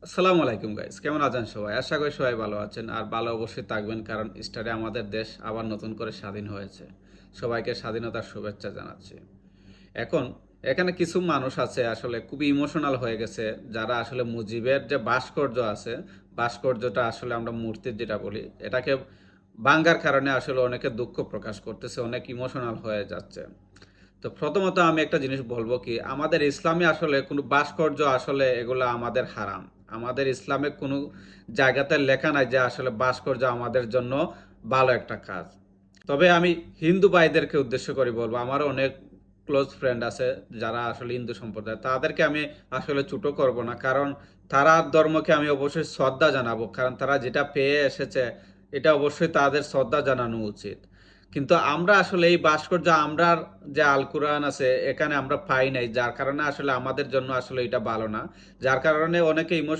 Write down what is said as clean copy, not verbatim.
আসসালামু আলাইকুম গাইস, কেমন আছেন সবাই? আশা করি সবাই ভালো আছেন আর ভালো অবশ্যই থাকবেন, কারণ স্টারে আমাদের দেশ আবার নতুন করে স্বাধীন হয়েছে। সবাইকে স্বাধীনতার শুভেচ্ছা জানাচ্ছি। এখন এখানে কিছু মানুষ আছে আসলে খুবই ইমোশনাল হয়ে গেছে, যারা আসলে মুজিবের যে ভাস্কর্য আছে, ভাস্কর্যটা আসলে আমরা মূর্তির যেটা বলি, এটাকে ভাঙ্গার কারণে আসলে অনেকে দুঃখ প্রকাশ করতেছে, অনেক ইমোশনাল হয়ে যাচ্ছে। তো প্রথমত আমি একটা জিনিস বলবো কি, আমাদের ইসলামে আসলে কোনো ভাস্কর্য আসলে এগুলো আমাদের হারাম। আমাদের ইসলামে কোনো জায়গাতে লেখা নাই যে আসলে ভাস্কর্য আমাদের জন্য ভালো একটা কাজ। তবে আমি হিন্দু ভাইদেরকে উদ্দেশ্য করে বলবো, আমারও অনেক ক্লোজ ফ্রেন্ড আছে যারা আসলে হিন্দু সম্প্রদায়, তাদেরকে আমি আসলে ছোট করব না, কারণ তারা ধর্মকে আমি অবশ্যই শ্রদ্ধা জানাবো, কারণ তারা যেটা পেয়ে এসেছে এটা অবশ্যই তাদের শ্রদ্ধা জানানো উচিত। কিন্তু আমরা আসলে এই ভাস্কর্য আমরা যে আল কোরআন আছে এখানে আমরা পাই নাই, যার কারণে আসলে আমাদের জন্য আসলে এটা ভালো না, যার কারণে অনেকে ইমোশন